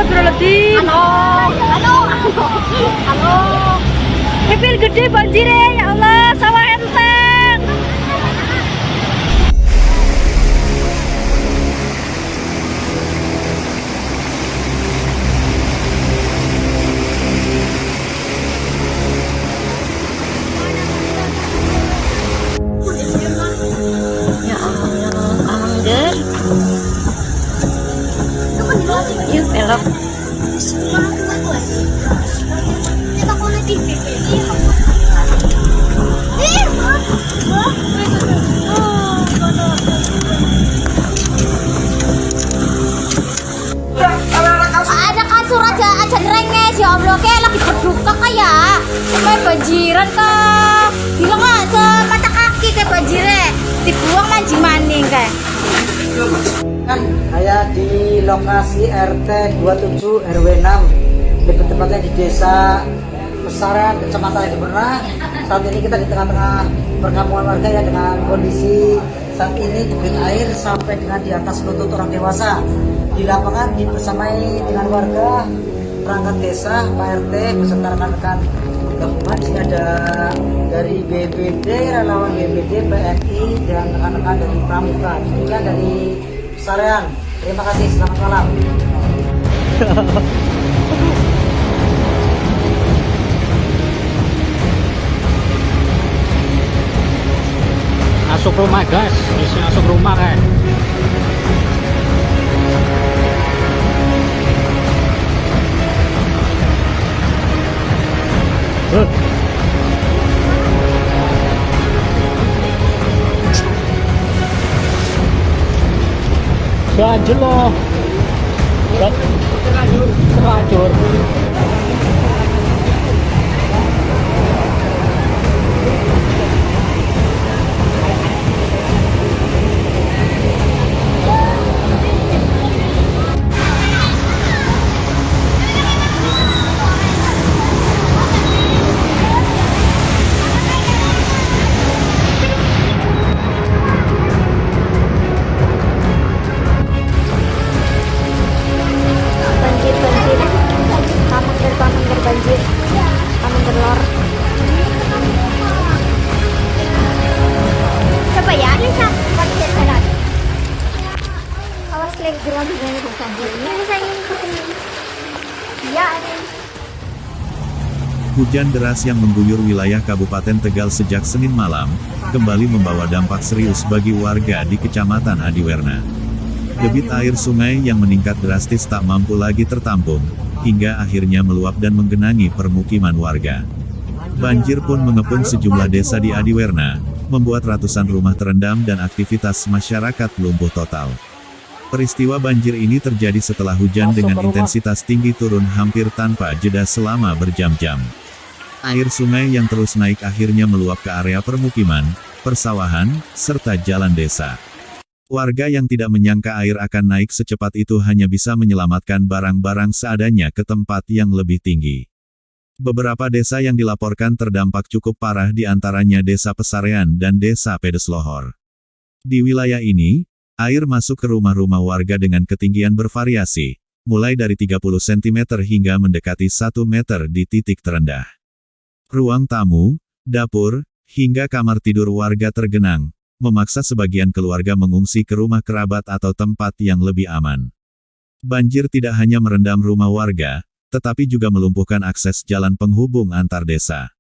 Astagfirullahaladzim. Halo. Kepir gede banjirnya, ya Allah, sawah enteng. Ya Allah, angger. Yuk belok. Ada kasur aja ngerenges ya Allah, kayak lagi berduka kayak kayak banjiran kah gila nggak semata kaki kayak banjirnya dibuang mancing maning kayak kan saya di lokasi RT 27 RW 6 lebih tepatnya di desa Pesaran Kecamatan Adiwerna. Saat ini kita di tengah-tengah perkampungan warga ya, dengan kondisi saat ini debit air sampai dengan di atas lutut orang dewasa. Di lapangan dibersamai dengan warga, perangkat desa, Pak RT beserta rekan-rekan gabungan. Di sini ada dari BPD, relawan BPD, PNI dan rekan-rekan dari Pramuka. Demikian dari Pesaran. Terima kasih, selamat malam. Masuk rumah guys, bisa masuk rumah kan. Ganjel loh. Terlanjur. banjir Pamengger Lor. Coba ya, Lisa, pakai jalan. Awas lagi gerak dengan banjir. Ini saya ingin ketemu. Iya, ada. Hujan deras yang mengguyur wilayah Kabupaten Tegal sejak Senin malam, kembali membawa dampak serius bagi warga di Kecamatan Adiwerna. Debit air sungai yang meningkat drastis tak mampu lagi tertampung, hingga akhirnya meluap dan menggenangi permukiman warga. Banjir pun mengepung sejumlah desa di Adiwerna, membuat ratusan rumah terendam dan aktivitas masyarakat lumpuh total. Peristiwa banjir ini terjadi setelah hujan dengan intensitas tinggi turun hampir tanpa jeda selama berjam-jam. Air sungai yang terus naik akhirnya meluap ke area permukiman, persawahan, serta jalan desa. Warga yang tidak menyangka air akan naik secepat itu hanya bisa menyelamatkan barang-barang seadanya ke tempat yang lebih tinggi. Beberapa desa yang dilaporkan terdampak cukup parah di antaranya Desa Pesarean dan Desa Pedeslohor. Di wilayah ini, air masuk ke rumah-rumah warga dengan ketinggian bervariasi, mulai dari 30 cm hingga mendekati 1 meter di titik terendah. Ruang tamu, dapur, hingga kamar tidur warga tergenang, memaksa sebagian keluarga mengungsi ke rumah kerabat atau tempat yang lebih aman. Banjir tidak hanya merendam rumah warga, tetapi juga melumpuhkan akses jalan penghubung antar desa.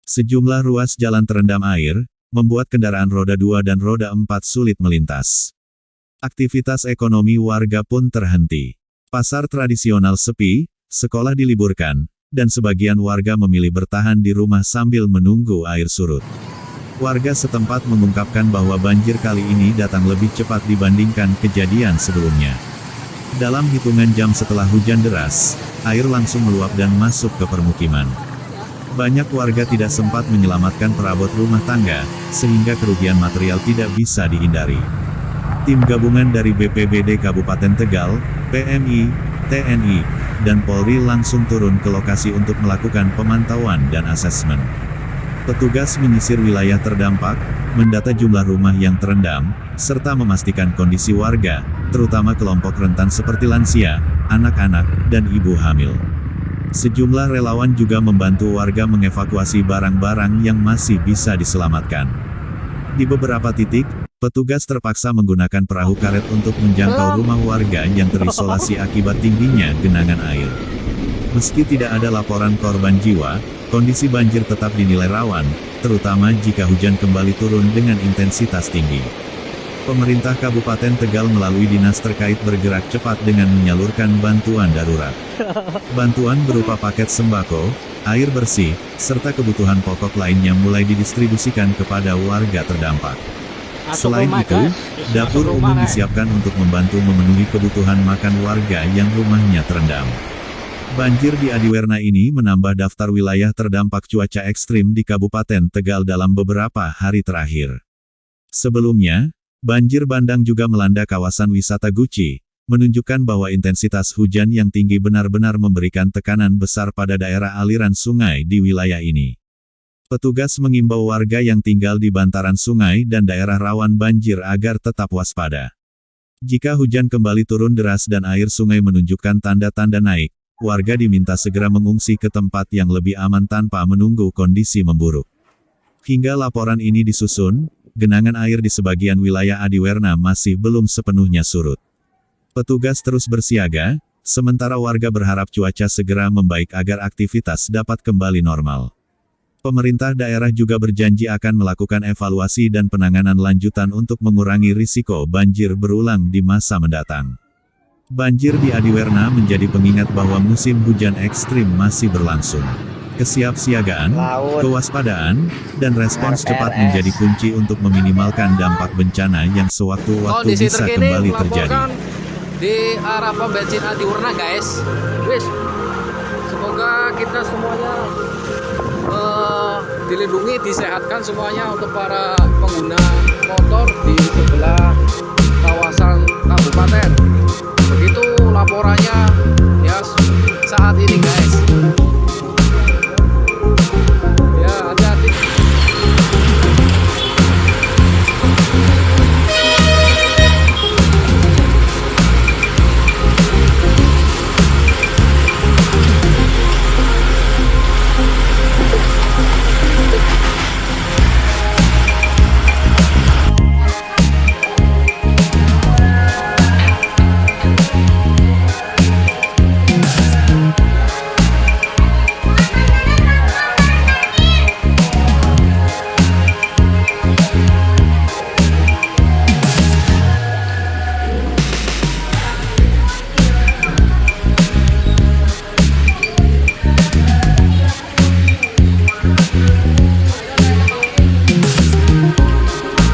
Sejumlah ruas jalan terendam air, membuat kendaraan roda 2 dan roda 4 sulit melintas. Aktivitas ekonomi warga pun terhenti. Pasar tradisional sepi, sekolah diliburkan, dan sebagian warga memilih bertahan di rumah sambil menunggu air surut. Warga setempat mengungkapkan bahwa banjir kali ini datang lebih cepat dibandingkan kejadian sebelumnya. Dalam hitungan jam setelah hujan deras, air langsung meluap dan masuk ke permukiman. Banyak warga tidak sempat menyelamatkan perabot rumah tangga, sehingga kerugian material tidak bisa dihindari. Tim gabungan dari BPBD Kabupaten Tegal, PMI, TNI, dan Polri langsung turun ke lokasi untuk melakukan pemantauan dan asesmen. Petugas menyisir wilayah terdampak, mendata jumlah rumah yang terendam, serta memastikan kondisi warga, terutama kelompok rentan seperti lansia, anak-anak, dan ibu hamil. Sejumlah relawan juga membantu warga mengevakuasi barang-barang yang masih bisa diselamatkan. Di beberapa titik, petugas terpaksa menggunakan perahu karet untuk menjangkau rumah warga yang terisolasi akibat tingginya genangan air. Meski tidak ada laporan korban jiwa, kondisi banjir tetap dinilai rawan, terutama jika hujan kembali turun dengan intensitas tinggi. Pemerintah Kabupaten Tegal melalui dinas terkait bergerak cepat dengan menyalurkan bantuan darurat. Bantuan berupa paket sembako, air bersih, serta kebutuhan pokok lainnya mulai didistribusikan kepada warga terdampak. Selain itu, dapur umum disiapkan untuk membantu memenuhi kebutuhan makan warga yang rumahnya terendam. Banjir di Adiwerna ini menambah daftar wilayah terdampak cuaca ekstrim di Kabupaten Tegal dalam beberapa hari terakhir. Sebelumnya, banjir bandang juga melanda kawasan wisata Guci, menunjukkan bahwa intensitas hujan yang tinggi benar-benar memberikan tekanan besar pada daerah aliran sungai di wilayah ini. Petugas mengimbau warga yang tinggal di bantaran sungai dan daerah rawan banjir agar tetap waspada. Jika hujan kembali turun deras dan air sungai menunjukkan tanda-tanda naik, warga diminta segera mengungsi ke tempat yang lebih aman tanpa menunggu kondisi memburuk. Hingga laporan ini disusun, genangan air di sebagian wilayah Adiwerna masih belum sepenuhnya surut. Petugas terus bersiaga, sementara warga berharap cuaca segera membaik agar aktivitas dapat kembali normal. Pemerintah daerah juga berjanji akan melakukan evaluasi dan penanganan lanjutan untuk mengurangi risiko banjir berulang di masa mendatang. Banjir di Adiwerna menjadi pengingat bahwa musim hujan ekstrim masih berlangsung. Kesiapsiagaan, kewaspadaan, dan respons cepat menjadi kunci untuk meminimalkan dampak bencana yang sewaktu-waktu bisa kembali terjadi. Di arah pom bensin Adiwerna guys. Wis. Semoga kita semuanya dilindungi, disehatkan semuanya untuk para pengguna motor di sebelah